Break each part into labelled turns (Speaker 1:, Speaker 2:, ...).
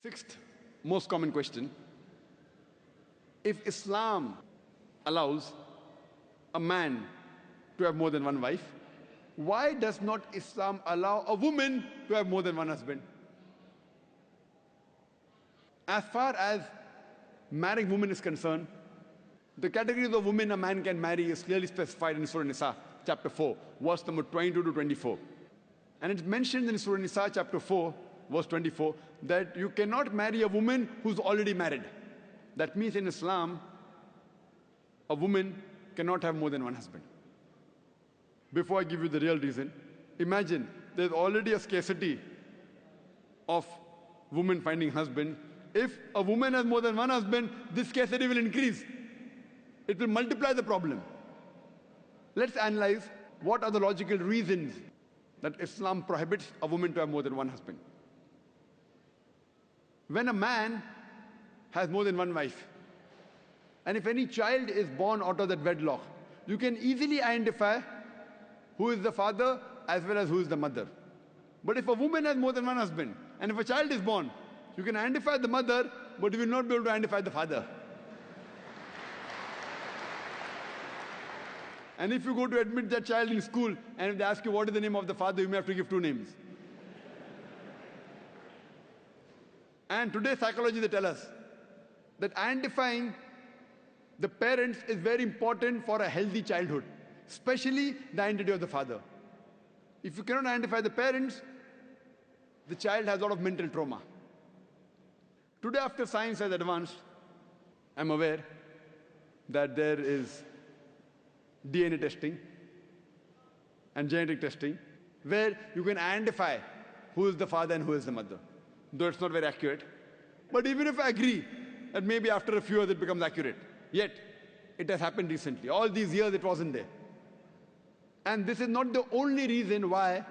Speaker 1: Sixth most common question: if Islam allows a man to have more than one wife, why does not Islam allow a woman to have more than one husband? As far as marrying women is concerned, the categories of women a man can marry is clearly specified in Surah Nisa, chapter 4, verse number 22 to 24. And it's mentioned in Surah Nisa, chapter 4, verse 24, that you cannot marry a woman who's already married. That means in Islam, a woman cannot have more than one husband. Before I give you the real reason, imagine there's already a scarcity of women finding husband. If a woman has more than one husband, this scarcity will increase. It will multiply the problem. Let's analyze what are the logical reasons that Islam prohibits a woman to have more than one husband. When a man has more than one wife, and if any child is born out of that wedlock, you can easily identify who is the father as well as who is the mother. But if a woman has more than one husband, and if a child is born, you can identify the mother, but you will not be able to identify the father. And if you go to admit that child in school, and if they ask you what is the name of the father, you may have to give two names. And today psychology, they tell us that identifying the parents is very important for a healthy childhood, especially the identity of the father. If you cannot identify the parents, the child has a lot of mental trauma. Today, after science has advanced, I'm aware that there is DNA testing and genetic testing where you can identify who is the father and who is the mother, though it's not very accurate. But even if I agree that maybe after a few years it becomes accurate, yet it has happened recently. All these years it wasn't there. And this is not the only reason why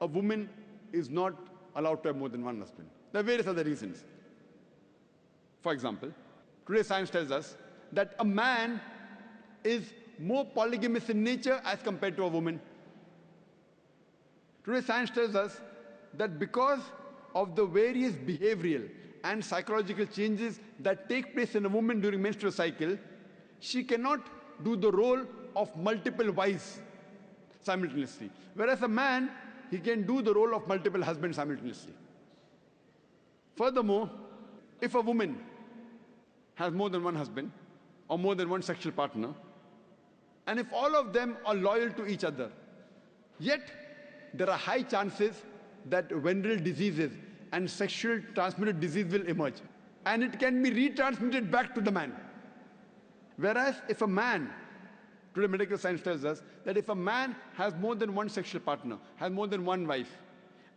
Speaker 1: a woman is not allowed to have more than one husband. There are various other reasons. For example, today science tells us that a man is more polygamous in nature as compared to a woman. Today science tells us that because of the various behavioral and psychological changes that take place in a woman during menstrual cycle, she cannot do the role of multiple wives simultaneously. Whereas a man, he can do the role of multiple husbands simultaneously. Furthermore, if a woman has more than one husband or more than one sexual partner, and if all of them are loyal to each other, yet there are high chances that venereal diseases and sexual transmitted disease will emerge, and it can be retransmitted back to the man. Whereas if a man, today medical science tells us that if a man has more than one sexual partner, has more than one wife,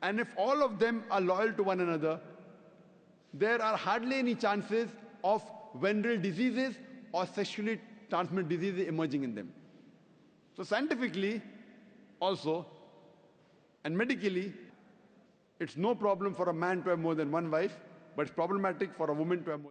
Speaker 1: and if all of them are loyal to one another, there are hardly any chances of venereal diseases or sexually transmitted diseases emerging in them. So scientifically also and medically, it's no problem for a man to have more than one wife, but it's problematic for a woman to have more.